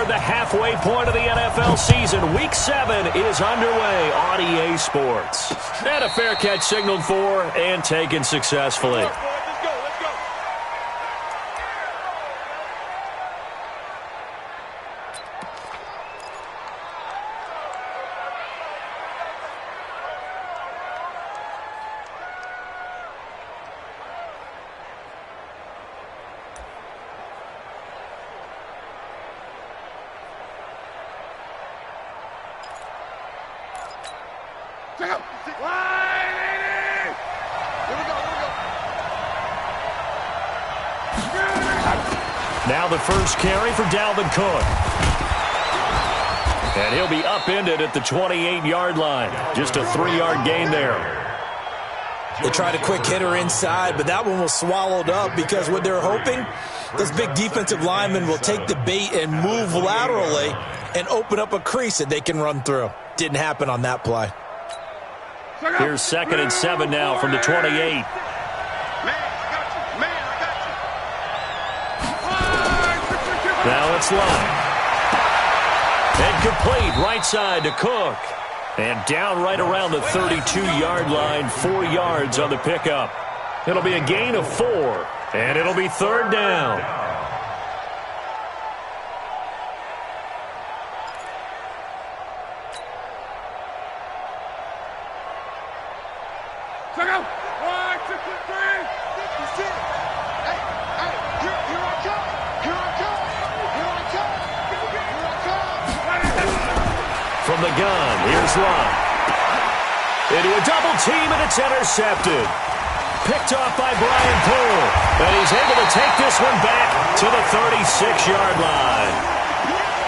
toward the halfway point of the NFL season. Week 7 is underway on EA Sports. And a fair catch signaled for and taken successfully. Now the first carry for Dalvin Cook. And he'll be upended at the 28-yard line. Just a 3-yard gain there. They tried a quick hitter inside, but that one was swallowed up because what they're hoping, those big defensive linemen will take the bait and move laterally and open up a crease that they can run through. Didn't happen on that play. Here's 2nd and 7 now from the 28. Now it's line. And complete right side to Cook. And down right around the 32-yard line, 4 yards on the pickup. It'll be a gain of 4, and it'll be 3rd down. From the gun, here's Love. Into a double team, and it's intercepted. Picked off by Brian Poole. And he's able to take this one back to the 36-yard line.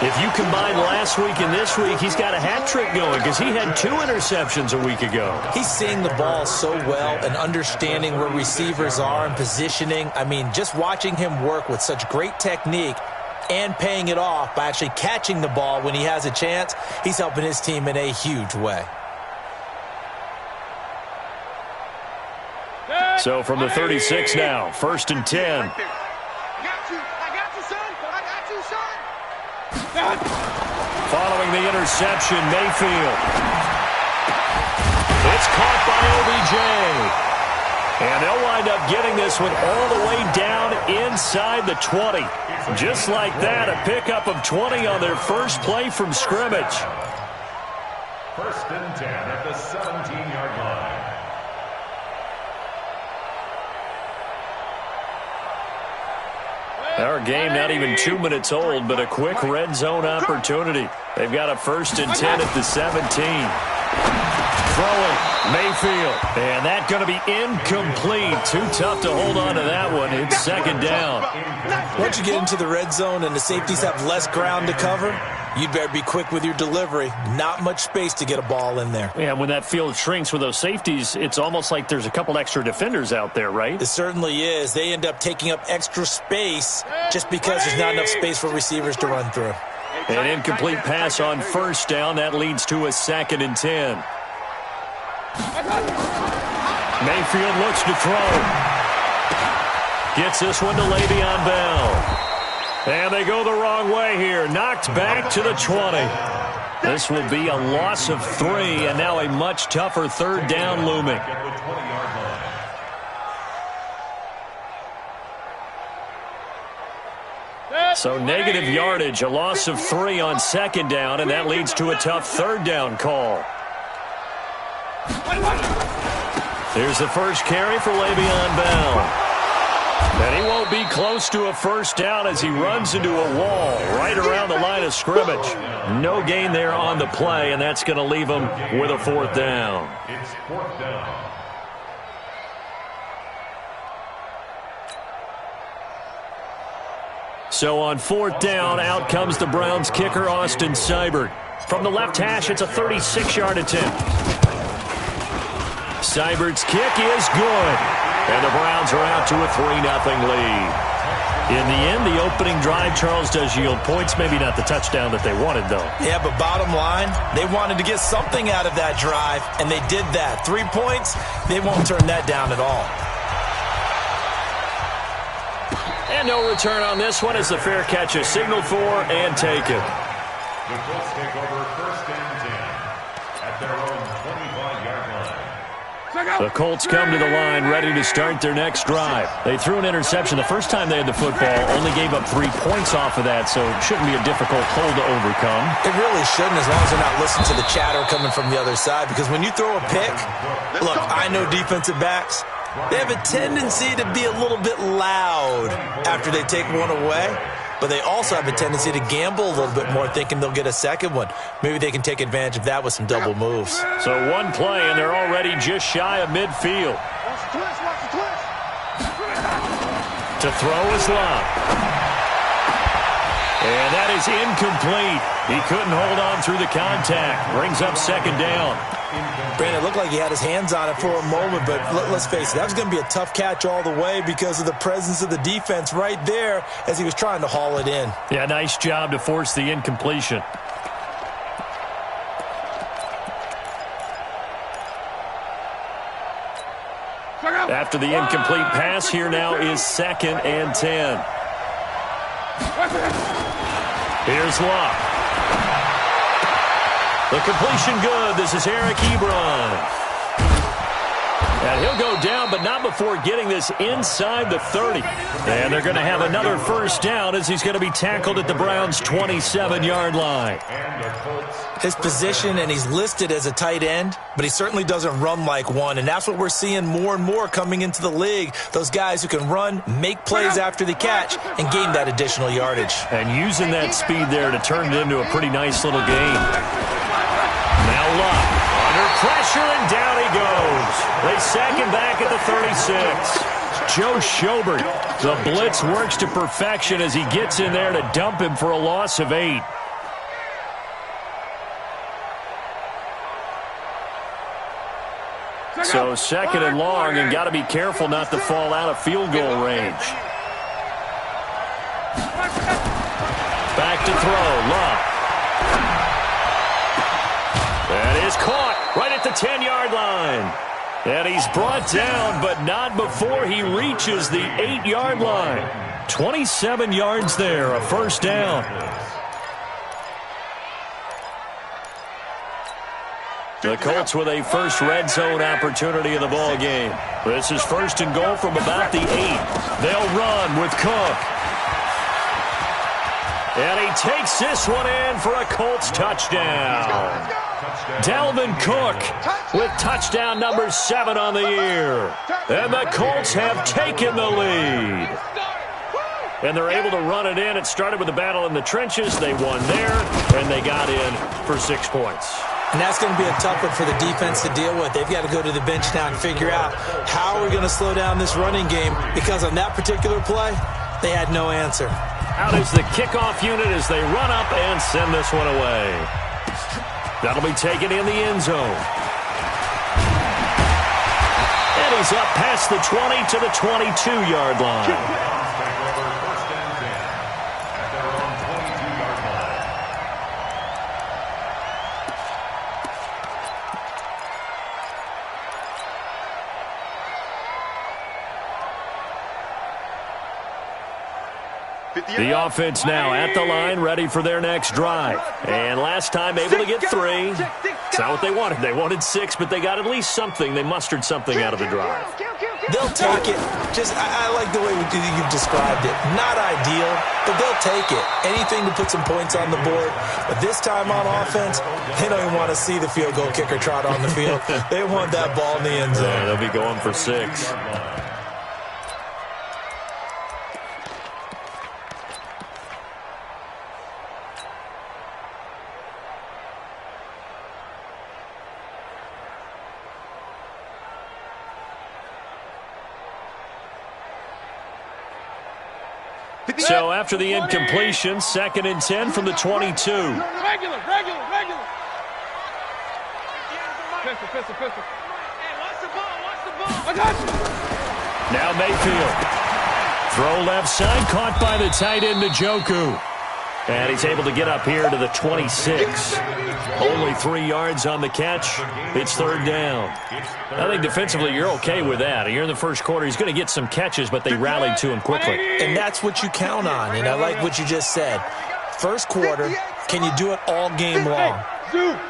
If you combine last week and this week, he's got a hat trick going because he had 2 interceptions a week ago. He's seeing the ball so well and understanding where receivers are and positioning. I mean, just watching him work with such great technique and paying it off by actually catching the ball when he has a chance, he's helping his team in a huge way. So from the 36 now, 1st and 10. Following the interception, Mayfield. It's caught by OBJ. And they'll wind up getting this one all the way down inside the 20. Just like that, a pickup of 20 on their first play from scrimmage. 1st and 10 at the 17-yard line. Our game not even 2 minutes old, but a quick red zone opportunity. They've got a 1st and 10 at the 17. Throwing, Mayfield. And that's going to be incomplete. Too tough to hold on to that one. It's 2nd down. Once you get into the red zone and the safeties have less ground to cover, you'd better be quick with your delivery. Not much space to get a ball in there. Yeah, when that field shrinks with those safeties, it's almost like there's a couple extra defenders out there, right? It certainly is. They end up taking up extra space just because there's not enough space for receivers to run through. An incomplete pass on 1st down. That leads to a 2nd and 10. Mayfield looks to throw. Gets this one to Le'Veon Bell. And they go the wrong way here. Knocked back to the 20. This will be a loss of 3, and now a much tougher 3rd down looming. So negative yardage, a loss of 3 on 2nd down, and that leads to a tough 3rd down call. Here's the first carry for Le'Veon Bell. And he won't be close to a 1st down as he runs into a wall right around the line of scrimmage. No gain there on the play, and that's going to leave him with a 4th down. It's 4th down. So on 4th down, out comes the Browns kicker, Austin Seibert. From the left hash, it's a 36-yard attempt. Seibert's kick is good. And the Browns are out to a 3-0 lead. In the end, the opening drive, Charles, does yield points. Maybe not the touchdown that they wanted, though. Yeah, but bottom line, they wanted to get something out of that drive, and they did that. 3 points, they won't turn that down at all. And no return on this one as the fair catch is signaled for and taken. The Colts take over 1st and 10 at their own 25-yard line. The Colts come to the line ready to start their next drive. They threw an interception the first time they had the football, only gave up 3 points off of that, so it shouldn't be a difficult hole to overcome. It really shouldn't, as long as they're not listening to the chatter coming from the other side, because when you throw a pick, look, I know defensive backs, they have a tendency to be a little bit loud after they take one away. But they also have a tendency to gamble a little bit more, thinking they'll get a second one. Maybe they can take advantage of that with some double moves. So one play, and they're already just shy of midfield. To throw is Love. And that is incomplete. He couldn't hold on through the contact. Brings up 2nd down. Brandon, it looked like he had his hands on it for a moment, but let's face it, that was going to be a tough catch all the way because of the presence of the defense right there as he was trying to haul it in. Yeah, nice job to force the incompletion. After the incomplete pass, here now is 2nd and 10. Here's Locke. The completion good. This is Eric Ebron. And he'll go down, but not before getting this inside the 30. And they're going to have another 1st down as he's going to be tackled at the Browns' 27-yard line. His position, and he's listed as a tight end, but he certainly doesn't run like one. And that's what we're seeing more and more coming into the league. Those guys who can run, make plays after the catch, and gain that additional yardage. And using that speed there to turn it into a pretty nice little game. Now Love. Under pressure, and down he goes. They sack him back at the 36. Joe Schobert, the blitz works to perfection as he gets in there to dump him for a loss of 8. So 2nd and long, and got to be careful not to fall out of field goal range. Back to throw, Love. That is caught right at the 10-yard line. And he's brought down, but not before he reaches the 8-yard line. 27 yards there, a 1st down. The Colts with a first red zone opportunity in the ball game. This is 1st and goal from about the 8. They'll run with Cook. And he takes this one in for a Colts touchdown. Dalvin Cook with touchdown number 7 on the year. And the Colts have taken the lead. And they're able to run it in. It started with a battle in the trenches. They won there, and they got in for 6 points. And that's going to be a tough one for the defense to deal with. They've got to go to the bench now and figure out how we're going to slow down this running game, because on that particular play, they had no answer. Out is the kickoff unit as they run up and send this one away. That'll be taken in the end zone. And he's up past the 20 to the 22-yard line. The offense now at the line, ready for their next drive. And last time able to get 3. It's not what they wanted. They wanted 6, but they got at least something. They mustered something out of the drive. They'll take it. I like the way you've described it. Not ideal, but they'll take it. Anything to put some points on the board. But this time on offense, they don't even want to see the field goal kicker trot on the field. They want that ball in the end zone. Yeah, they'll be going for 6. So after the incompletion, 2nd and 10 from the 22. Regular. Pistol. Hey, watch the ball. I got you. Now Mayfield. Throw left side, caught by the tight end, Njoku. And he's able to get up here to the 26. Only 3 yards on the catch. It's third down. I think defensively you're okay with that. Here in the first quarter, he's going to get some catches, but they rallied to him quickly. And that's what you count on, and I like what you just said. First quarter, can you do it all game long?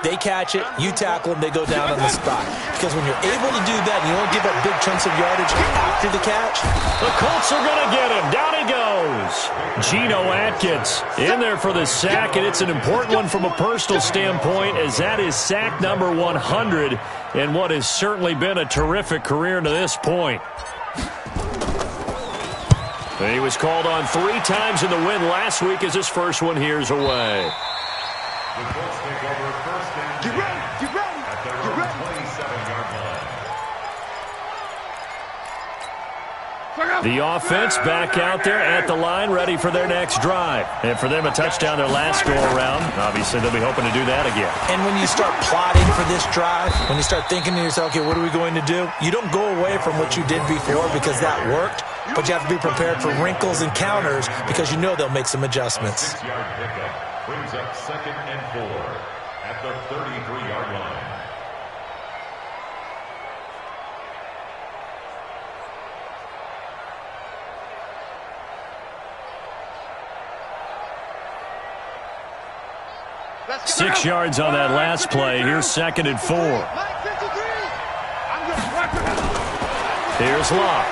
They catch it, you tackle them, they go down on the spot. Because when you're able to do that, and you don't give up big chunks of yardage after the catch. The Colts are going to get him. Down he goes. Geno Atkins in there for the sack, and it's an important one from a personal standpoint, as that is sack number 100 in what has certainly been a terrific career to this point. And he was called on 3 times in the win last week as his first one here's away. The Colts take over first and 10 at their own 27-yard line. The offense back out there at the line, ready for their next drive. And for them, a touchdown their last go-around. Obviously, they'll be hoping to do that again. And when you start plotting for this drive, when you start thinking to yourself, okay, what are we going to do? You don't go away from what you did before because that worked, but you have to be prepared for wrinkles and counters because you know they'll make some adjustments. 6-yard pickup brings up 2nd and 4 at the 33-yard line. Let's 6 yards on that last play. Here's 2nd and 4. Here's Locke.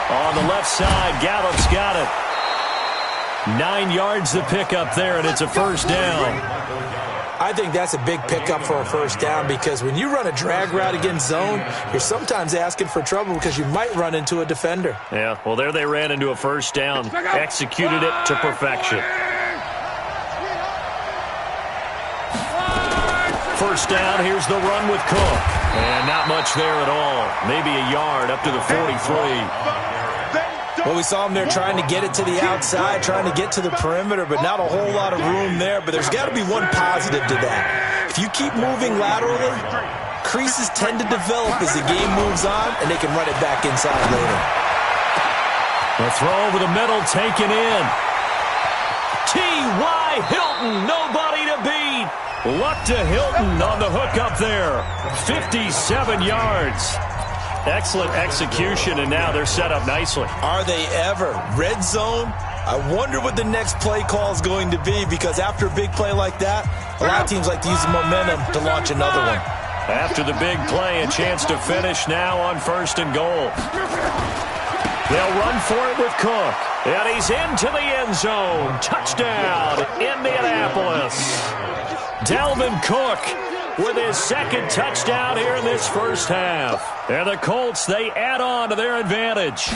On the left side, Gallup's got it. 9 yards to pick up there, and it's a first down. I think that's a big pickup for a first down because when you run a drag route against zone, you're sometimes asking for trouble because you might run into a defender. Yeah, well, there they ran into a first down, executed it to perfection. First down, here's the run with Cook. And not much there at all. Maybe a yard up to the 43. Well, we saw him there trying to get it to the outside, trying to get to the perimeter, but not a whole lot of room there. But there's got to be one positive to that. If you keep moving laterally, creases tend to develop as the game moves on, and they can run it back inside later. The throw over the middle, taken in. T.Y. Hilton, nobody to beat. Luck to Hilton on the hook up there. 57 yards. Excellent execution, and now they're set up nicely. Are they ever? Red zone? I wonder what the next play call is going to be because after a big play like that, a lot of teams like to use the momentum to launch another one. After the big play, a chance to finish now on 1st and goal. They'll run for it with Cook. And he's into the end zone. Touchdown, Indianapolis. Dalvin Cook with his 2nd touchdown here in this first half. And the Colts, they add on to their advantage.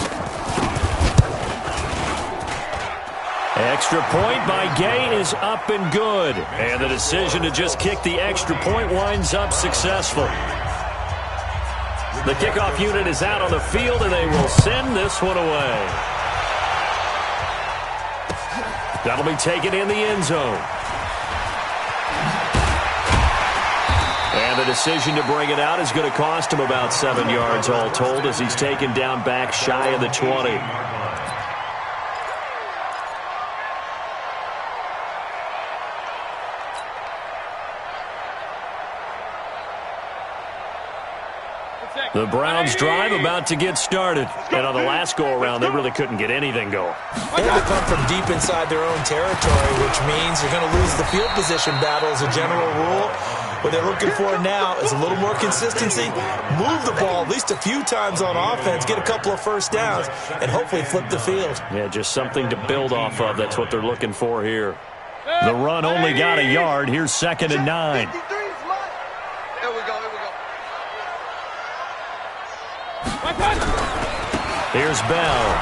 Extra point by Gay is up and good. And the decision to just kick the extra point winds up successful. The kickoff unit is out on the field, and they will send this one away. That'll be taken in the end zone. And the decision to bring it out is going to cost him about 7 yards all told as he's taken down back shy of the 20. The Browns drive about to get started. And on the last go-around, they really couldn't get anything going. They had to come from deep inside their own territory, which means you're going to lose the field position battle as a general rule. What they're looking for now is a little more consistency, move the ball at least a few times on offense, get a couple of first downs, and hopefully flip the field. Yeah, just something to build off of. That's what they're looking for here. The run only got a yard. Here's 2nd and 9. Here we go. Here's Bell.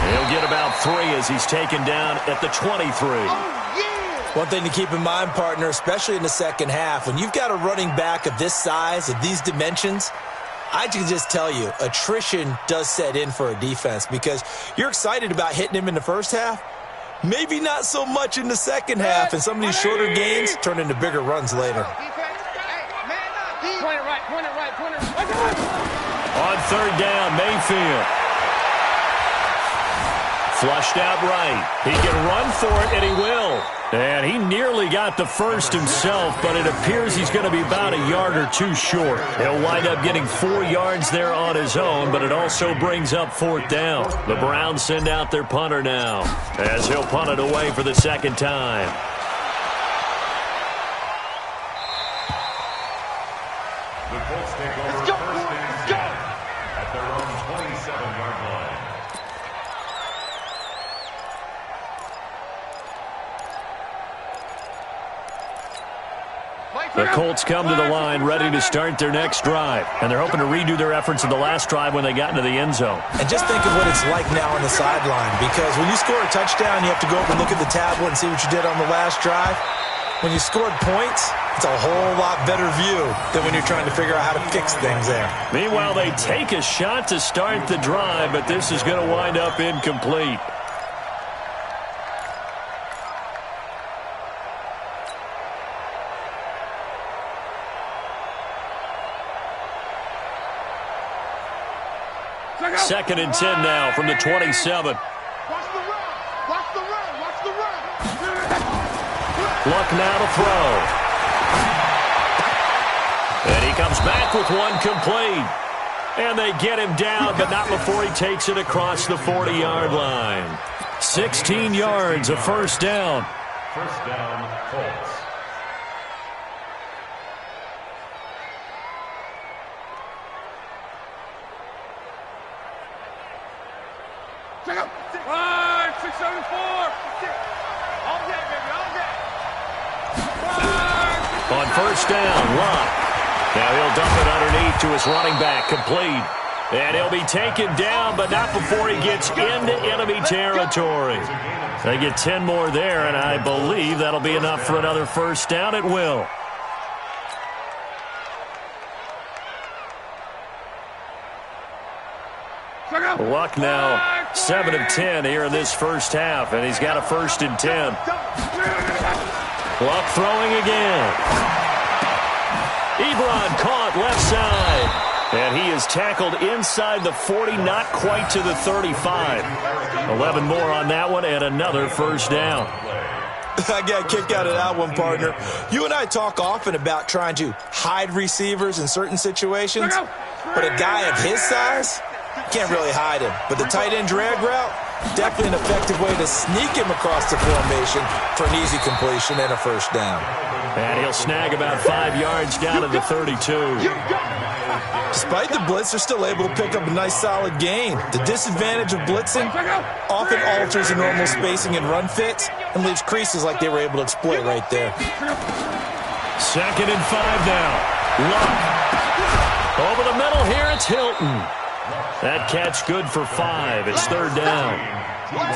He'll get about 3 as he's taken down at the 23. One thing to keep in mind, partner, especially in the second half, when you've got a running back of this size, of these dimensions, I can just tell you, attrition does set in for a defense because you're excited about hitting him in the first half, maybe not so much in the second half, and some of these shorter gains turn into bigger runs later. Point it right. On 3rd down, Mayfield. Flushed out right. He can run for it, and he will. And he nearly got the first himself, but it appears he's going to be about a yard or two short. He'll wind up getting 4 yards there on his own, but it also brings up 4th down. The Browns send out their punter now, as he'll punt it away for the second time. The Colts take over first and 10 at their own 27-yard line. The Colts come to the line ready to start their next drive, and they're hoping to redo their efforts in the last drive when they got into the end zone. And just think of what it's like now on the sideline, because when you score a touchdown, you have to go up and look at the tablet and see what you did on the last drive. When you scored points, it's a whole lot better view than when you're trying to figure out how to fix things there. Meanwhile, they take a shot to start the drive, but this is going to wind up incomplete. Second and 10 now from the 27. Watch the run. Watch the run. Watch the run. Luck now to throw. And he comes back with one complete. And they get him down, but not before he takes it across the 40-yard line. 16 yards, a first down. First down, Colts. Check out. 5, 6, 7, 4. All day, baby. All day. 5, 6, 7, On first down, Luck. Now he'll dump it underneath to his running back, complete. And he'll be taken down, but not before he gets into enemy territory. They get 10 more there, and I believe that'll be enough for another first down. It will. Luck now 7 of 10 here in this first half, and he's got a first and 10. Luck throwing again. Ebron caught left side, and he is tackled inside the 40, not quite to the 35. 11 more on that one, and another first down. I got a kick out of that one, partner. You and I talk often about trying to hide receivers in certain situations, but a guy of his size, can't really hide him. But the tight end drag route, definitely an effective way to sneak him across the formation for an easy completion and a first down. And he'll snag about 5 yards down to the 32. Despite the blitz, they're still able to pick up a nice solid gain. The disadvantage of blitzing often alters the normal spacing and run fits and leaves creases like they were able to exploit right there. Second and 5 now. Luck. Over the middle here, it's Hilton. That catch good for 5. It's third down.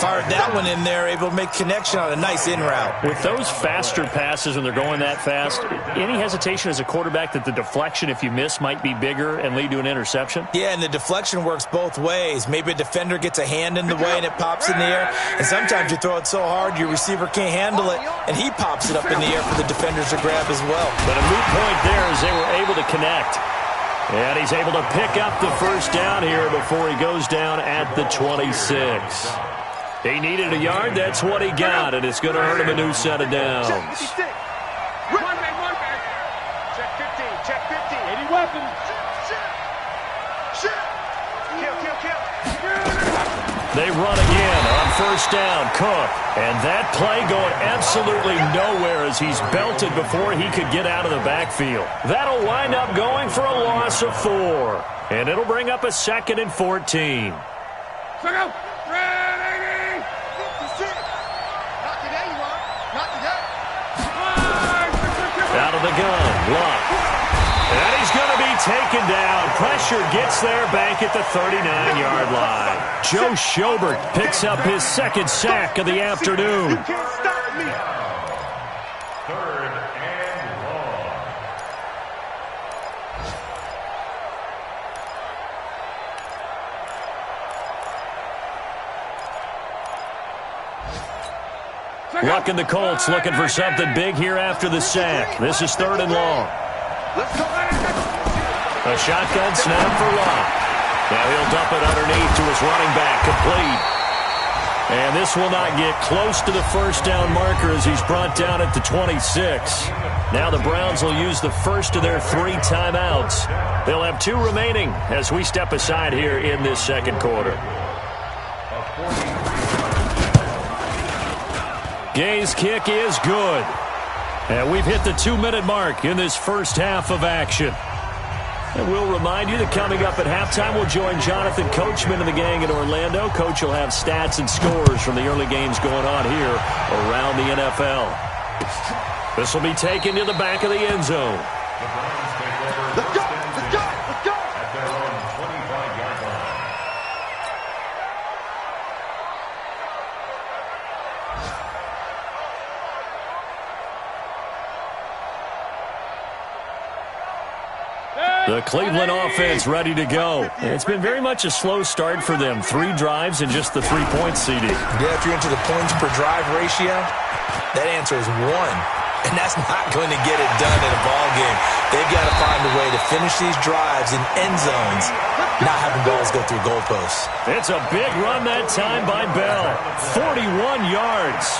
Fired that one in there, able to make connection on a nice in route. With those faster passes when they're going that fast, any hesitation as a quarterback that the deflection, if you miss, might be bigger and lead to an interception? Yeah, and the deflection works both ways. Maybe a defender gets a hand in the way and it pops in the air, and sometimes you throw it so hard your receiver can't handle it, and he pops it up in the air for the defenders to grab as well. But a moot point there as they were able to connect. And he's able to pick up the first down here before he goes down at the 26. He needed a yard. That's what he got, and it's going to earn him a new set of downs. One back. Check 15. Check 15. Any weapons? Shit. Kill. They run again on first down. Cook. And that play going absolutely nowhere as he's belted before he could get out of the backfield. That'll wind up going for a loss of 4. And it'll bring up a second and 14. Go. Ready. Not today, you are. Not today. Out of the gun. Luck. And he's going to be taken down. Pressure gets there back at the 39-yard line. Joe Schobert picks up his second sack of the afternoon. You can't stop me. Third and long. Luck and the Colts looking for something big here after the sack. This is third and long. Let's go. A shotgun snap for Luck. Now he'll dump it underneath to his running back, complete. And this will not get close to the first down marker as he's brought down at the 26. Now the Browns will use the first of their 3 timeouts. They'll have 2 remaining as we step aside here in this second quarter. Gay's kick is good. And we've hit the 2-minute mark in this first half of action. And we'll remind you that coming up at halftime, we'll join Jonathan Coachman and the gang in Orlando. Coach will have stats and scores from the early games going on here around the NFL. This will be taken to the back of the end zone. Let's go! Let's go! Let's go! At their own 25-yard line. The Cleveland offense ready to go. It's been very much a slow start for them. 3 drives and just the 3-point CD. Yeah, if you're into the points per drive ratio, that answer is 1. And that's not going to get it done in a ball game. They've got to find a way to finish these drives in end zones, not having balls go through goalposts. It's a big run that time by Bell. 41 yards.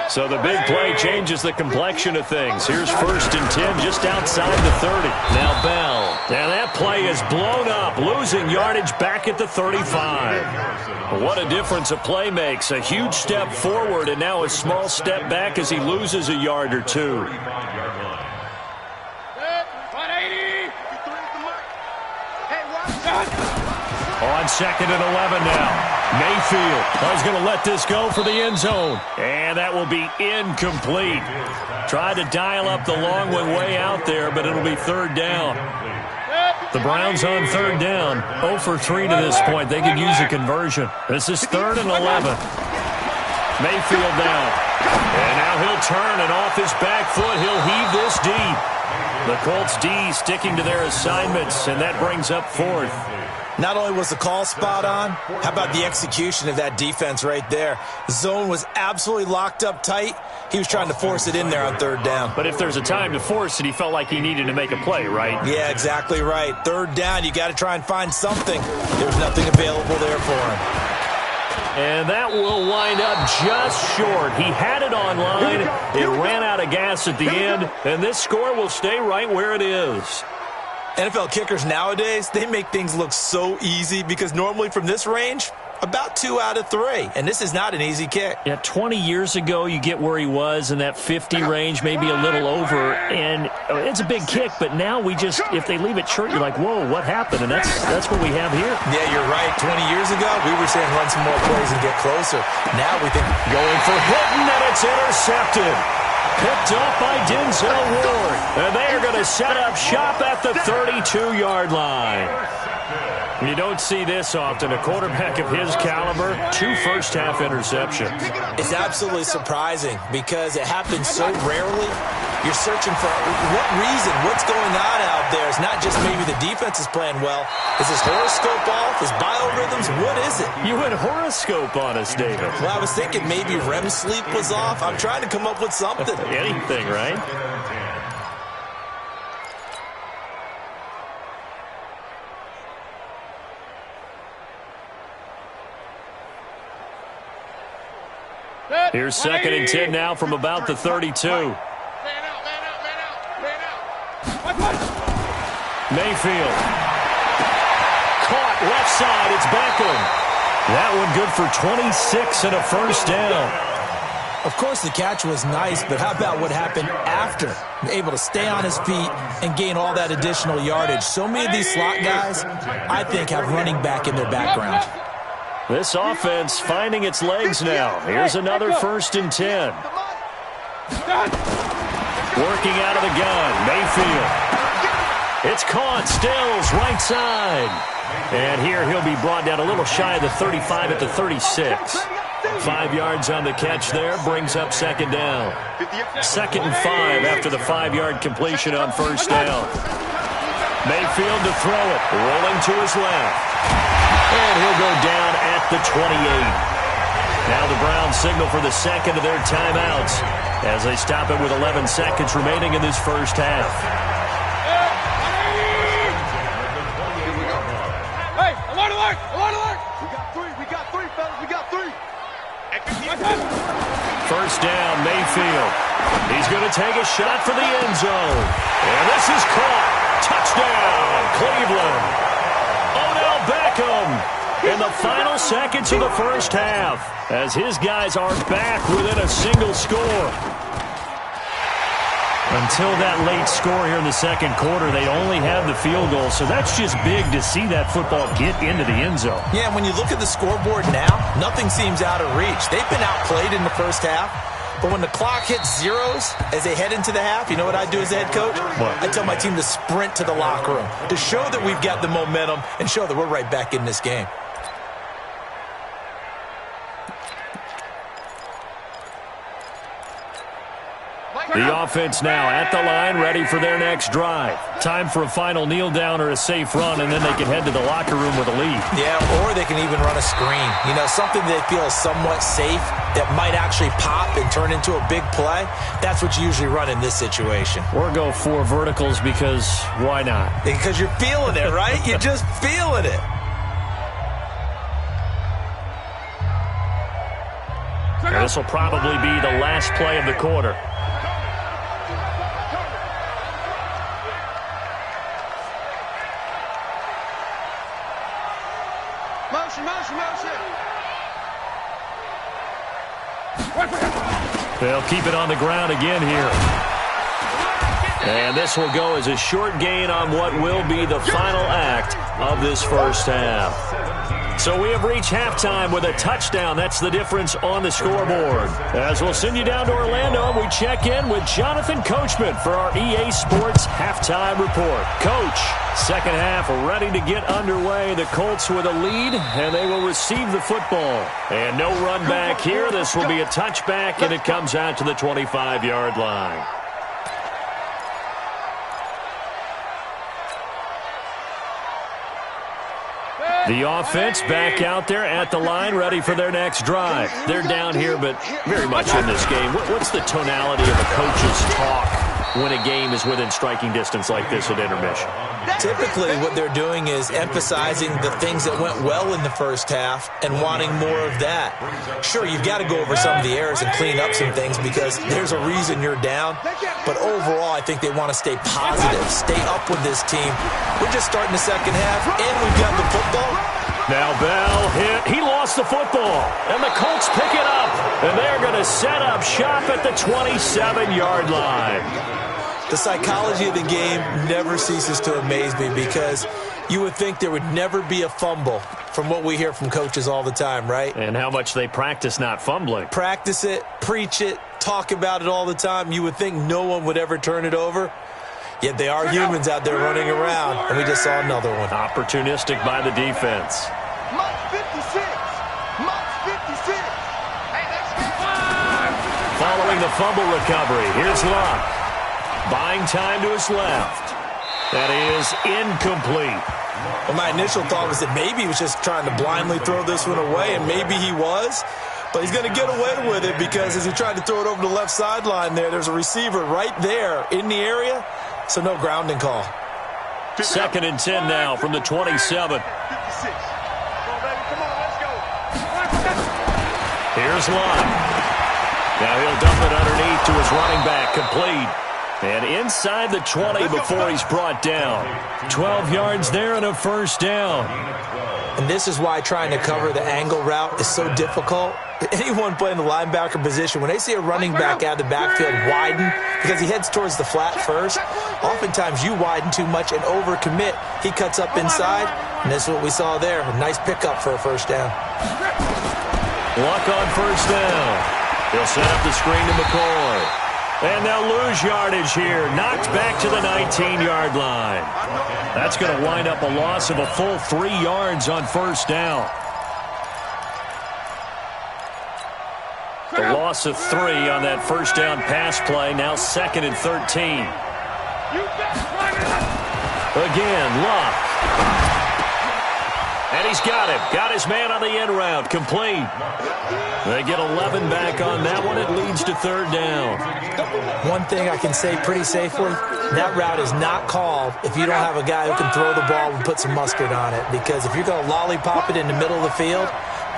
So the big play changes the complexion of things. Here's 1st and 10 just outside the 30. Now Bell. And that play is blown up, losing yardage back at the 35. What a difference a play makes. A huge step forward and now a small step back as he loses a yard or 2. 180! On 2nd and 11 now. Mayfield is going to let this go for the end zone. And that will be incomplete. Tried to dial up the long one way out there, but it'll be 3rd down. The Browns on 3rd down. 0 for 3 to this point. They could use a conversion. This is 3rd and 11. Mayfield down. And now he'll turn, and off his back foot, he'll heave this deep. The Colts D sticking to their assignments, and that brings up 4th. Not only was the call spot on, how about the execution of that defense right there? The zone was absolutely locked up tight. He was trying to force it in there on 3rd down. But if there's a time to force it, he felt like he needed to make a play, right? Yeah, exactly right. 3rd down, you got to try and find something. There's nothing available there for him. And that will wind up just short. He had it on line. It ran out of gas at the end, and this score will stay right where it is. NFL kickers nowadays, they make things look so easy because normally from this range, about 2 out of 3. And this is not an easy kick. Yeah, 20 years ago, you get where he was in that 50 range, maybe a little over. And it's a big kick, but now we just, if they leave it short, you're like, whoa, what happened? And that's what we have here. Yeah, you're right. 20 years ago, we were saying run some more plays and get closer. Now we think going for Hilton, and it's intercepted. Picked up by Denzel Ward. And they are going to set up shop at the 32-yard line. You don't see this often. A quarterback of his caliber, 2 first-half interceptions. It's absolutely surprising because it happens so rarely. You're searching for what reason, what's going on out there. It's not just maybe the defense is playing well. Is his horoscope off? His biorhythms? What is it? You went horoscope on us, David. Well, I was thinking maybe REM sleep was off. I'm trying to come up with something. Anything, right? Here's 2nd and 10 now from about the 32. Mayfield. Caught left side. It's Beckham. That one good for 26 and a first down. Of course, the catch was nice, but how about what happened after? Able to stay on his feet and gain all that additional yardage. So many of these slot guys, I think, have running back in their background. This offense finding its legs now. Here's another 1st and 10. Working out of the gun, Mayfield. It's caught, Stills, right side. And here he'll be brought down a little shy of the 35 at the 36. 5 yards on the catch there, brings up 2nd down. 2nd and 5 after the 5-yard completion on 1st down. Mayfield to throw it, rolling to his left. And he'll go down at the 28. Now the Browns signal for the 2nd of their timeouts as they stop it with 11 seconds remaining in this first half. Hey, alert, alert, alert, alert! We got 3, fellas, we got First down, Mayfield. He's going to take a shot for the end zone. And this is caught. Touchdown, Cleveland. Odell Beckham in the final seconds of the first half as his guys are back within a single score. Until that late score here in the second quarter, they only had the field goal, so that's just big to see that football get into the end zone. Yeah, when you look at the scoreboard now, nothing seems out of reach. They've been outplayed in the first half, but when the clock hits zeros as they head into the half, you know what I do as a head coach? What? I tell my team to sprint to the locker room to show that we've got the momentum and show that we're right back in this game. The offense now at the line, ready for their next drive. Time for a final kneel down or a safe run, and then they can head to the locker room with a lead. Yeah, or they can even run a screen. You know, something they feel is somewhat safe that might actually pop and turn into a big play. That's what you usually run in this situation. Or go 4 verticals because why not? Because you're feeling it, right? You're just feeling it. And this will probably be the last play of the quarter. They'll keep it on the ground again here. And this will go as a short gain on what will be the final act of this first half. So we have reached halftime with a touchdown. That's the difference on the scoreboard. As we'll send you down to Orlando, we check in with Jonathan Coachman for our EA Sports Halftime Report. Coach, second half ready to get underway. The Colts with a lead, and they will receive the football. And no run back here. This will be a touchback, and it comes out to the 25-yard line. The offense back out there at the line, ready for their next drive. They're down here, but very much in this game. What's the tonality of a coach's talk when a game is within striking distance like this at intermission? Typically, what they're doing is emphasizing the things that went well in the first half and wanting more of that. Sure, you've got to go over some of the errors and clean up some things because there's a reason you're down. But overall, I think they want to stay positive, stay up with this team. We're just starting the second half, and we've got the football. Now Bell hit. He lost the football, and the Colts pick it up, and they're going to set up shop at the 27-yard line. The psychology of the game never ceases to amaze me because you would think there would never be a fumble from what we hear from coaches all the time, right? And how much they practice not fumbling. Practice it, preach it, talk about it all the time. You would think no one would ever turn it over. Yet they are humans out there running around, and we just saw another one. Opportunistic by the defense. Mark 56. Mark 56. Hey, let's go. Following the fumble recovery, here's Luck. Buying time to his left. That is incomplete. Well, my initial thought was that maybe he was just trying to blindly throw this one away, and maybe he was. But he's going to get away with it because as he tried to throw it over the left sideline there's a receiver right there in the area, so no grounding call. 2nd and 10 now from the 27. 56. Come on, baby. Come on, let's go. Here's Lott. Now he'll dump it underneath to his running back, complete. And inside the 20 before he's brought down. 12 yards there and a first down. And this is why trying to cover the angle route is so difficult. Anyone playing the linebacker position, when they see a running back out of the backfield widen, because he heads towards the flat first, oftentimes you widen too much and overcommit. He cuts up inside, and this is what we saw there. A nice pickup for a first down. Luck on first down. He'll set up the screen to McCoy. And they'll lose yardage here. Knocked back to the 19-yard line. That's going to wind up a loss of a full 3 yards on first down. The loss of 3 on that first down pass play. Now 2nd and 13. Again, Luck. And he's got him. Got his man on the end route. Complete. They get 11 back on that one. It leads to 3rd down. One thing I can say pretty safely, that route is not called if you don't have a guy who can throw the ball and put some mustard on it. Because if you're going to lollipop it in the middle of the field,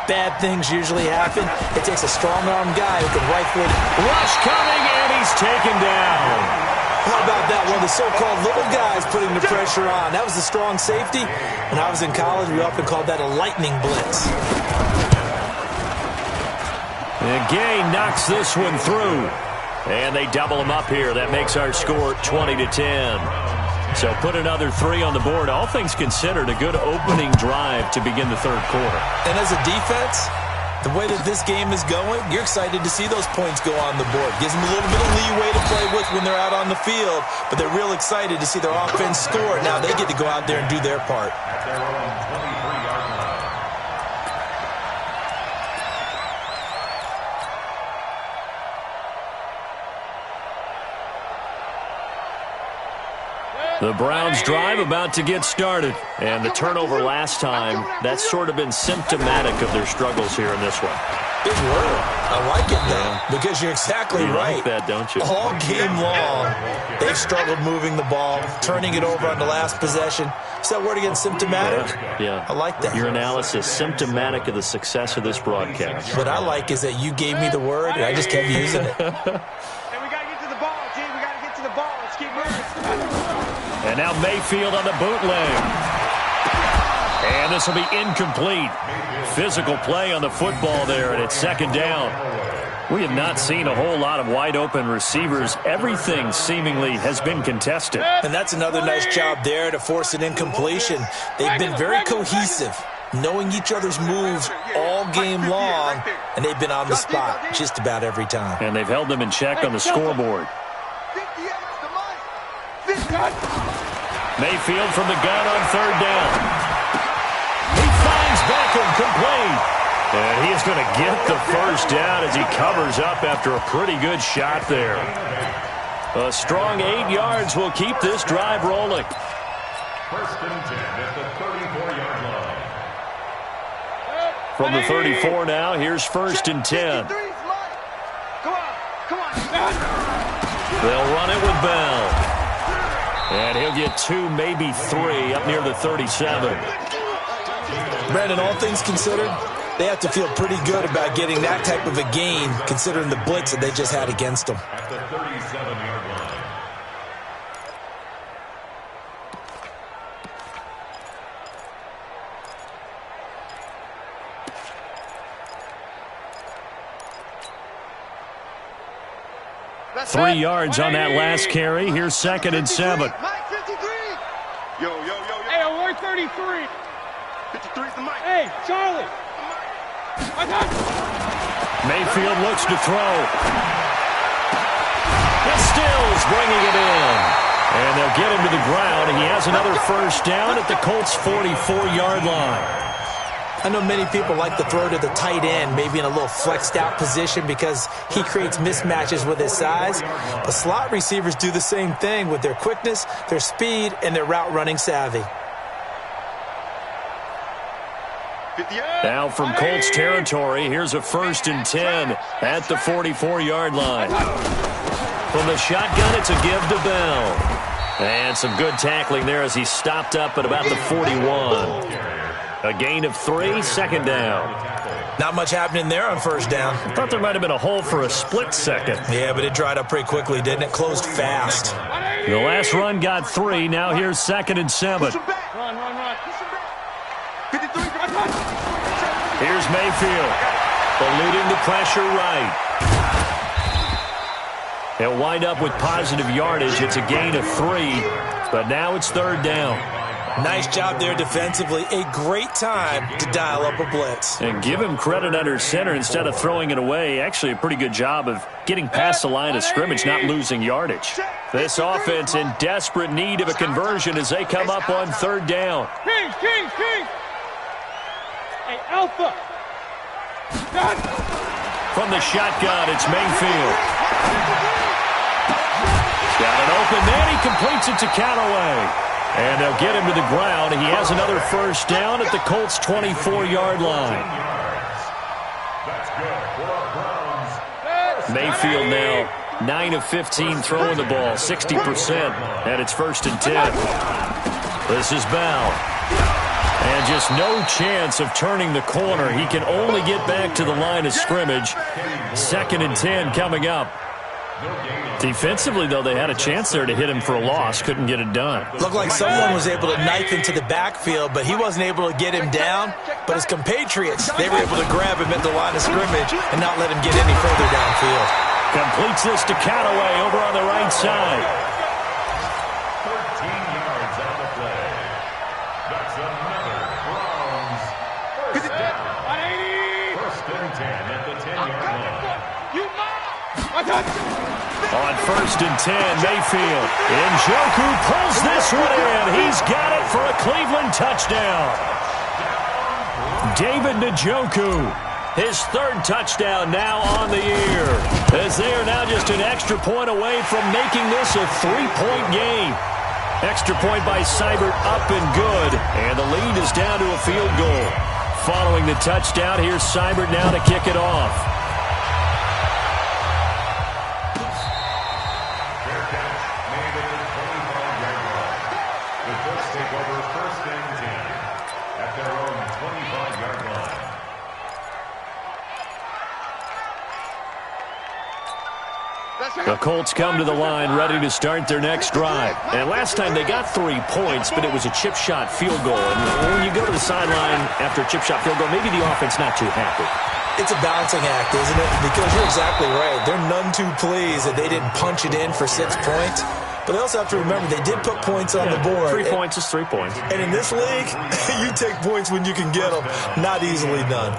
bad things usually happen. It takes a strong-arm guy who can rifle it. Rush coming, and he's taken down. How about that? One of the so-called little guys putting the pressure on. That was a strong safety. When I was in college, we often called that a lightning blitz. And Gay knocks this one through. And they double him up here. That makes our score 20-10. So put another 3 on the board. All things considered, a good opening drive to begin the third quarter. And as a defense, the way that this game is going, you're excited to see those points go on the board. Gives them a little bit of leeway to play with when they're out on the field, but they're real excited to see their offense score. Now they get to go out there and do their part. At their own 23-yard line. The Browns drive about to get started. And the turnover last time, that's sort of been symptomatic of their struggles here in this one. Big word. I like it, though, because you're exactly right. You like that, don't you? All game long, they've struggled moving the ball, turning it over on the last possession. Is that word again, symptomatic? Yeah. I like that. Your analysis, symptomatic of the success of this broadcast. What I like is that you gave me the word, and I just kept using it. And we got to get to the ball, G. We got to get to the ball. Let's keep moving. And now Mayfield on the bootleg. And this will be incomplete. Physical play on the football there, and it's second down. We have not seen a whole lot of wide-open receivers. Everything seemingly has been contested. And that's another nice job there to force an incompletion. They've been very cohesive, knowing each other's moves all game long, and they've been on the spot just about every time. And they've held them in check on the scoreboard. Mayfield from the gun on third down. He finds Beckham complete. And he is going to get the first down as he covers up after a pretty good shot there. A strong 8 yards will keep this drive rolling. First and 10 at the 34-yard line. From the 34 now, here's first and 10. Come on. They'll run it with Bell. And he'll get 2, maybe 3 up near the 37. Brandon, all things considered, they have to feel pretty good about getting that type of a gain, considering the blitz that they just had against them. At the 37-yard line. That's 3 it. yards on that last carry. Here's second and 7. Mike 53. Yo. Hey, I'm 133. 53's the mic. Hey, Charlie. Mayfield looks to throw. And Stills bringing it in. And they'll get him to the ground. He has another first down at the Colts' 44-yard line. I know many people like to throw to the tight end, maybe in a little flexed out position because he creates mismatches with his size. But slot receivers do the same thing with their quickness, their speed, and their route running savvy. Now from Colts territory, here's a first and 10 at the 44-yard line. From the shotgun, it's a give to Bell. And some good tackling there as he stopped up at about the 41. A gain of 3, second down. Not much happening there on first down. I thought there might have been a hole for a split second. Yeah, but it dried up pretty quickly, didn't it? Closed fast. The last run got 3. Now here's second and 7. Run. Here's Mayfield. Eluding the pressure right. He'll wind up with positive yardage. It's a gain of 3, but now it's third down. Nice job there defensively. A great time to dial up a blitz. And give him credit under center instead of throwing it away. Actually, a pretty good job of getting past the line of scrimmage, not losing yardage. This offense in desperate need of a conversion as they come up on third down. Kings. Hey, Alpha. From the shotgun, it's Mayfield. Got an open man. He completes it to Callaway. And they'll get him to the ground. He has another first down at the Colts' 24-yard line. Mayfield now 9 of 15 throwing the ball, 60%. And it's first and 10. This is Bell. And just no chance of turning the corner. He can only get back to the line of scrimmage. 2nd and 10 coming up. Defensively, though, they had a chance there to hit him for a loss. Couldn't get it done. Looked like someone was able to knife into the backfield, but he wasn't able to get him down. But his compatriots, they were able to grab him at the line of scrimmage and not let him get any further downfield. Completes this to Cataway over on the right side. 13 yards on the play. That's another Browns first down. 1st and 10 at the 10-yard line. On 1st and 10, Mayfield. Njoku pulls this one in. He's got it for a Cleveland touchdown. David Njoku, his 3rd touchdown now on the year, as they are now just an extra point away from making this a 3-point game. Extra point by Seibert up and good, and the lead is down to a field goal. Following the touchdown, here's Seibert now to kick it off. Fair catch made at the 25-yard line. The Colts take over 1st and 10 at their own 25-yard line. The Colts come to the line ready to start their next drive. And last time they got 3 points, but it was a chip shot field goal. And when you go to the sideline after a chip shot field goal, maybe the offense not too happy. It's a balancing act, isn't it? Because you're exactly right. They're none too pleased that they didn't punch it in for 6 points. But they also have to remember they did put points on the board. 3 points is 3 points. And in this league, you take points when you can get them. Not easily done.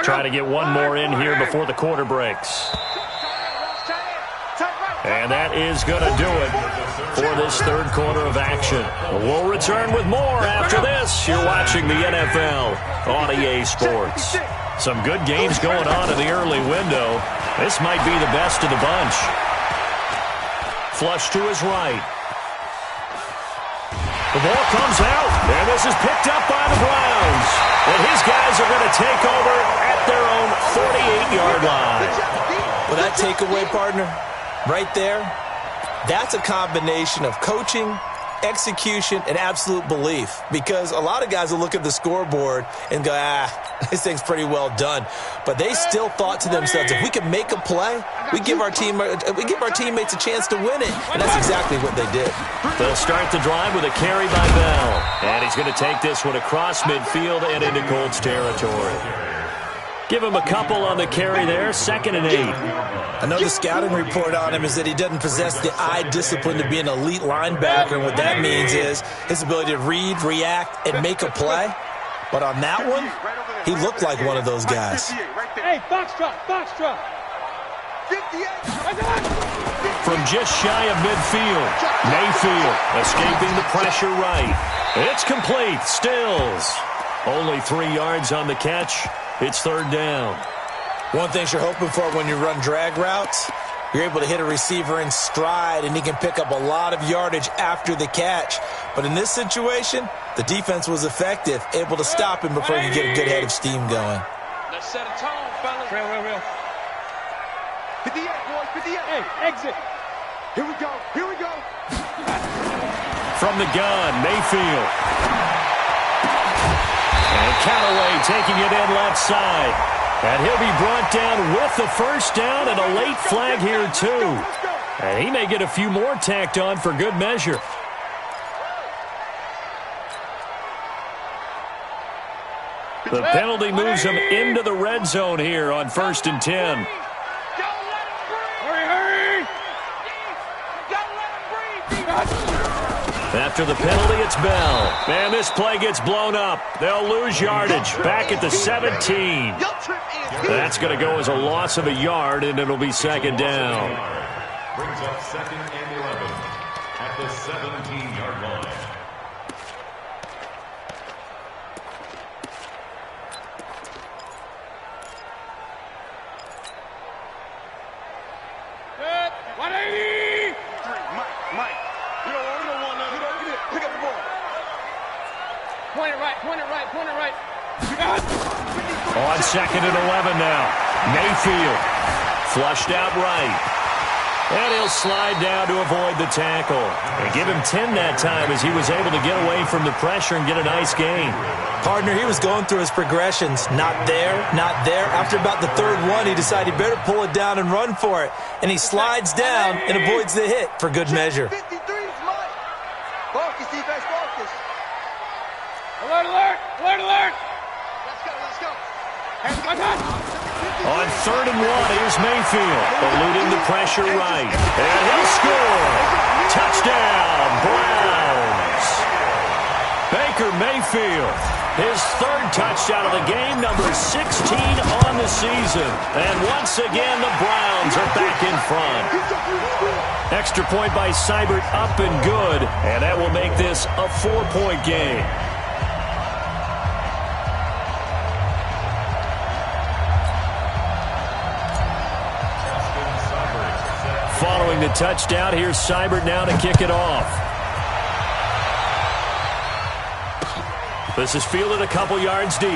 Try to get one more in here before the quarter breaks. And that is going to do it for this 3rd quarter of action. We'll return with more after this. You're watching the NFL on EA Sports. Some good games going on in the early window. This might be the best of the bunch. Flush to his right. The ball comes out, and this is picked up by the Browns. And his guys are going to take over at their own 48-yard line. Well, that takeaway, partner, right there, that's a combination of coaching, execution, and absolute belief. Because a lot of guys will look at the scoreboard and go, this thing's pretty well done. But they still thought to themselves, if we can make a play, we give our teammates a chance to win it. And that's exactly what they did. They'll start the drive with a carry by Bell. And he's going to take this one across midfield and into Colts territory. Give him a couple on the carry there, 2nd and 8. Another scouting report on him is that he doesn't possess the eye discipline to be an elite linebacker. And what that means is his ability to read, react, and make a play. But on that one, he looked like one of those guys. Hey, box drop. From just shy of midfield, Mayfield escaping the pressure right. It's complete. Stills. Only 3 yards on the catch. It's 3rd down. One thing you're hoping for when you run drag routes, you're able to hit a receiver in stride, and he can pick up a lot of yardage after the catch. But in this situation, the defense was effective, able to stop him before he could get a good head of steam going. Let's set a tone, fellas. Real. 58, boys, 58. Hey, exit. Here we go. From the gun, Mayfield. And Cataway taking it in left side. And he'll be brought down with the 1st down and a late flag here, too. And he may get a few more tacked on for good measure. The penalty moves him into the red zone here on 1st and 10. Hurry! After the penalty, it's Bell. And this play gets blown up. They'll lose yardage back at the 17. That's going to go as a loss of a yard, and it'll be 2nd down. Brings up 2nd and 11 at the 17-yard line. Mike. We don't want none. Get it. Pick up the ball. Point it right. On 2nd and 11 now. Mayfield flushed out right. And he'll slide down to avoid the tackle. And give him 10 that time as he was able to get away from the pressure and get a nice gain. Partner, he was going through his progressions. Not there, not there. After about the third one, he decided he better pull it down and run for it. And he slides down and avoids the hit for good measure. 53 is mine. Focus, defense, focus. Alert, alert, alert, alert. Let's go, let's go. On 3rd and 1, here's Mayfield, eluding the pressure right. And he'll score. Touchdown, Browns. Baker Mayfield, his 3rd touchdown of the game, number 16 on the season. And once again, the Browns are back in front. Extra point by Seibert, up and good. And that will make this a 4-point game. Following the touchdown, here's Seibert now to kick it off. This is fielded a couple yards deep.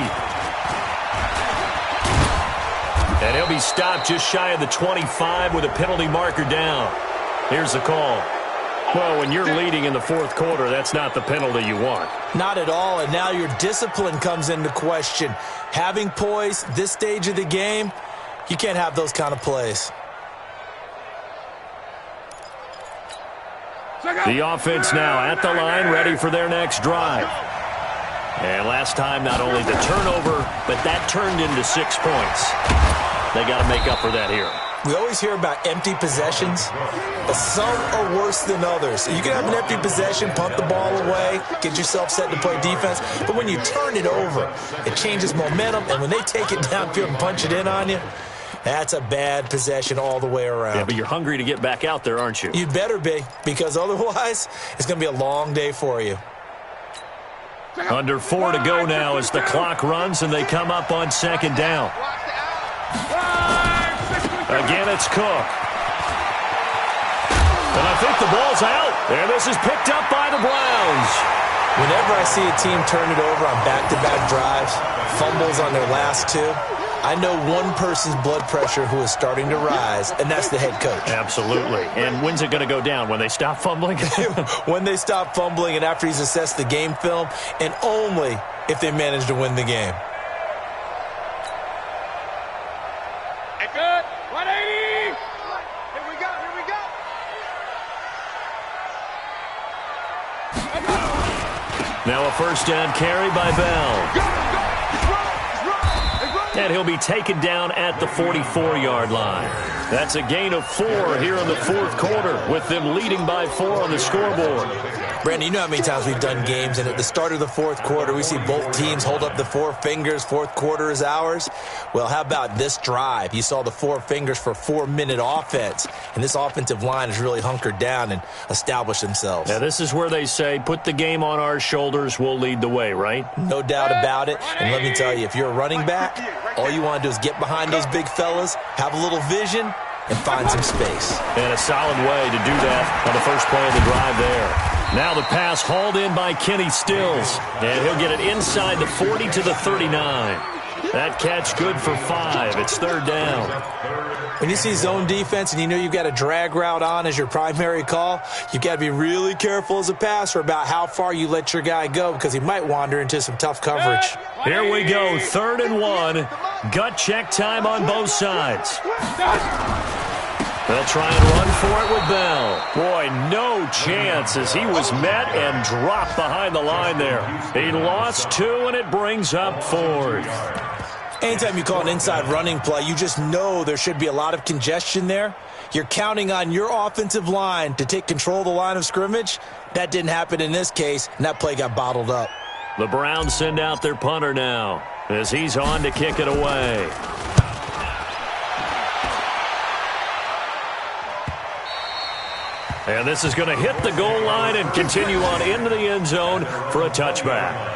And he'll be stopped just shy of the 25 with a penalty marker down. Here's the call. Well, when you're leading in the 4th quarter, that's not the penalty you want. Not at all, and now your discipline comes into question. Having poise this stage of the game, you can't have those kind of plays. The offense now at the line, ready for their next drive. And last time, not only the turnover, but that turned into 6 points. They got to make up for that here. We always hear about empty possessions, but some are worse than others. You can have an empty possession, punt the ball away, get yourself set to play defense, but when you turn it over, it changes momentum, and when they take it downfield and punch it in on you, that's a bad possession all the way around. Yeah, but you're hungry to get back out there, aren't you? You'd better be, because otherwise, it's going to be a long day for you. Under 4 to go now as the clock runs and they come up on 2nd down. Again, it's Cook. And I think the ball's out. And this is picked up by the Browns. Whenever I see a team turn it over on back-to-back drives, fumbles on their last 2, I know one person's blood pressure who is starting to rise, and that's the head coach. Absolutely. And when's it going to go down? When they stop fumbling? When they stop fumbling and after he's assessed the game film, and only if they manage to win the game. Hey, good. 180. Here we go, here we go. Now a 1st down carry by Bell. And he'll be taken down at the 44-yard line. That's a gain of 4 here in the 4th quarter, with them leading by 4 on the scoreboard. Brandon, you know how many times we've done games, and at the start of the 4th quarter, we see both teams hold up the 4 fingers, 4th quarter is ours. Well, how about this drive? You saw the 4 fingers for 4-minute offense, and this offensive line has really hunkered down and established themselves. Now, this is where they say, put the game on our shoulders, we'll lead the way, right? No doubt about it, and let me tell you, if you're a running back, all you want to do is get behind those big fellas, have a little vision, and find some space. And a solid way to do that on the first play of the drive there. Now the pass hauled in by Kenny Stills, and he'll get it inside the 40 to the 39. That catch good for 5. It's 3rd down. When you see zone defense and you know you've got a drag route on as your primary call, you've got to be really careful as a passer about how far you let your guy go because he might wander into some tough coverage. Here we go, 3rd and 1. Gut check time on both sides. They'll try and run for it with Bell. Boy, no chance as he was met and dropped behind the line there. He lost 2, and it brings up 4th. Anytime you call an inside running play, you just know there should be a lot of congestion there. You're counting on your offensive line to take control of the line of scrimmage. That didn't happen in this case, and that play got bottled up. The Browns send out their punter now as he's on to kick it away. And this is going to hit the goal line and continue on into the end zone for a touchback.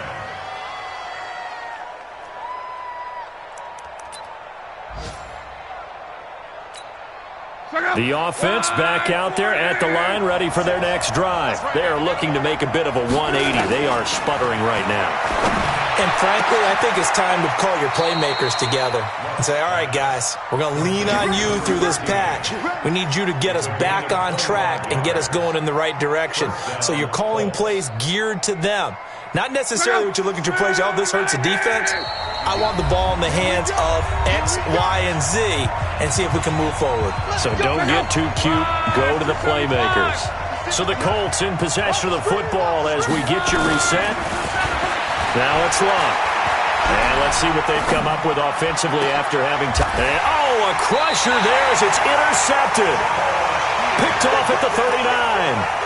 The offense back out there at the line, ready for their next drive. They are looking to make a bit of a 180. They are sputtering right now. And frankly, I think it's time to call your playmakers together and say, all right, guys, we're going to lean on you through this patch. We need you to get us back on track and get us going in the right direction. So you're calling plays geared to them. Not necessarily what you look at your plays, oh, this hurts the defense. I want the ball in the hands of X, Y, and Z and see if we can move forward. So don't get too cute. Go to the playmakers. So the Colts in possession of the football as we get you reset. Now it's Luck. And let's see what they've come up with offensively after having time. Oh, a crusher there as it's intercepted. Picked off at the 39.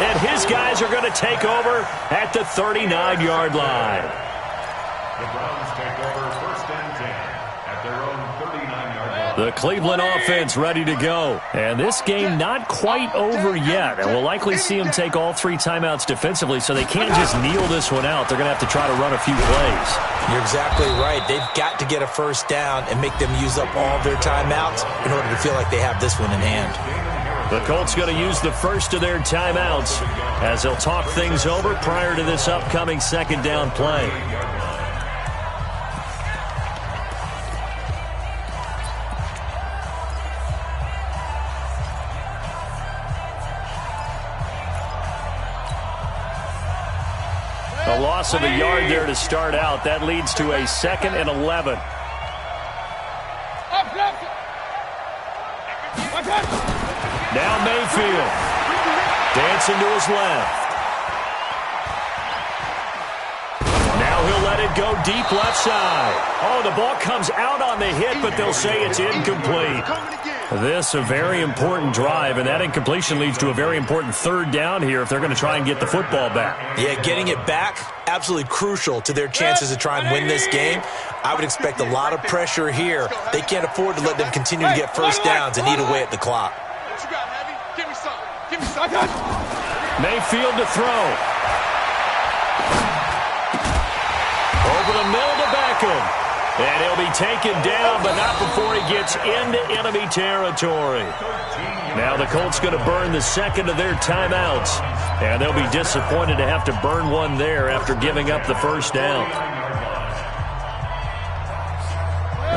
And his guys are going to take over at the 39-yard line. The Browns take over 1st and 10 at their own 39-yard line. The Cleveland offense ready to go. And this game not quite over yet. And we'll likely see them take all 3 timeouts defensively, so they can't just kneel this one out. They're going to have to try to run a few plays. You're exactly right. They've got to get a first down and make them use up all their timeouts in order to feel like they have this one in hand. The Colts going to use the first of their timeouts as they'll talk things over prior to this upcoming 2nd down play. A loss of a yard there to start out. That leads to a 2nd and 11. Now Mayfield. Dancing to his left. Now he'll let it go deep left side. Oh, the ball comes out on the hit, but they'll say it's incomplete. This a very important drive, and that incompletion leads to a very important 3rd down here if they're going to try and get the football back. Yeah, getting it back, absolutely crucial to their chances to try and win this game. I would expect a lot of pressure here. They can't afford to let them continue to get first downs and eat away at the clock. What you got, Heavy? Give me some. Give me some. Mayfield to throw. Over the middle to Beckham. And he'll be taken down, but not before he gets into enemy territory. Now the Colts going to burn the 2nd of their timeouts. And they'll be disappointed to have to burn one there after giving up the first down.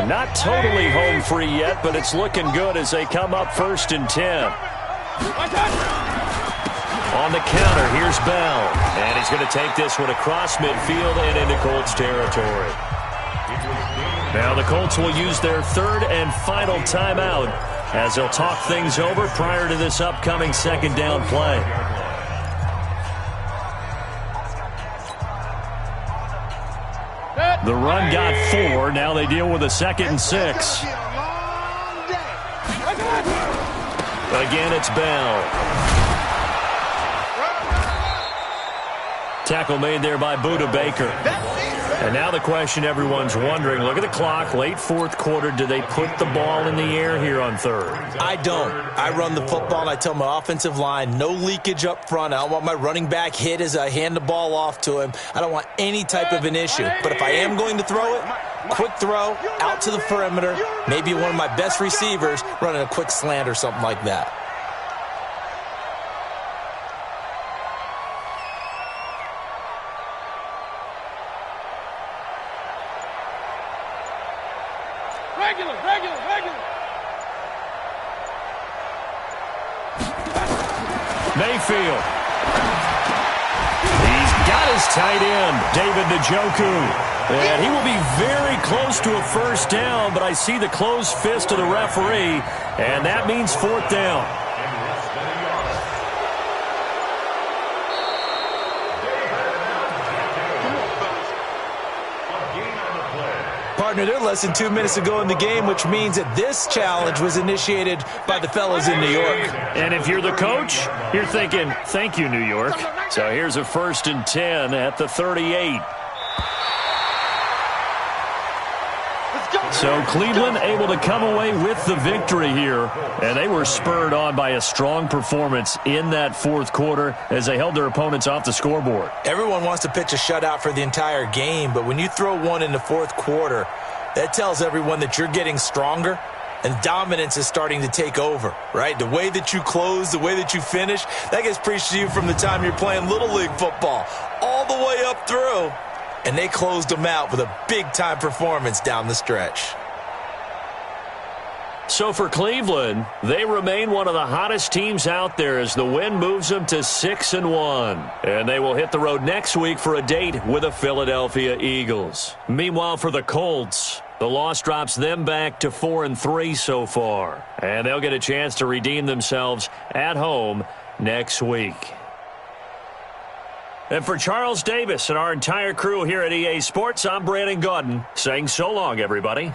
Not totally home free yet, but it's looking good as they come up 1st and 10. On the counter, here's Bell. And he's going to take this one across midfield and into Colts territory. Now the Colts will use their 3rd and final timeout as they'll talk things over prior to this upcoming 2nd down play. The run got 4. Now they deal with a 2nd and 6. Again, it's Bell. Tackle made there by Budda Baker. And now the question everyone's wondering, look at the clock, late 4th quarter, do they put the ball in the air here on 3rd? I don't. I run the football, and I tell my offensive line, no leakage up front. I don't want my running back hit as I hand the ball off to him. I don't want any type of an issue. But if I am going to throw it, quick throw, out to the perimeter, maybe one of my best receivers running a quick slant or something like that. Mayfield. He's got his tight end, David Njoku. And he will be very close to a first down, but I see the closed fist of the referee, and that means 4th down. Partner, they're less than 2 minutes to go in the game, which means that this challenge was initiated by the fellas in New York. And if you're the coach, you're thinking, thank you, New York. So here's a 1st and 10 at the 38. So Cleveland able to come away with the victory here, and they were spurred on by a strong performance in that 4th quarter as they held their opponents off the scoreboard. Everyone wants to pitch a shutout for the entire game, but when you throw one in the 4th quarter, that tells everyone that you're getting stronger and dominance is starting to take over, right? The way that you close, the way that you finish, that gets preached to you from the time you're playing Little League football all the way up through and they closed them out with a big-time performance down the stretch. So for Cleveland, they remain one of the hottest teams out there as the win moves them to 6-1. And they will hit the road next week for a date with the Philadelphia Eagles. Meanwhile, for the Colts, the loss drops them back to 4-3 so far. And they'll get a chance to redeem themselves at home next week. And for Charles Davis and our entire crew here at EA Sports, I'm Brandon Gaudin saying so long, everybody.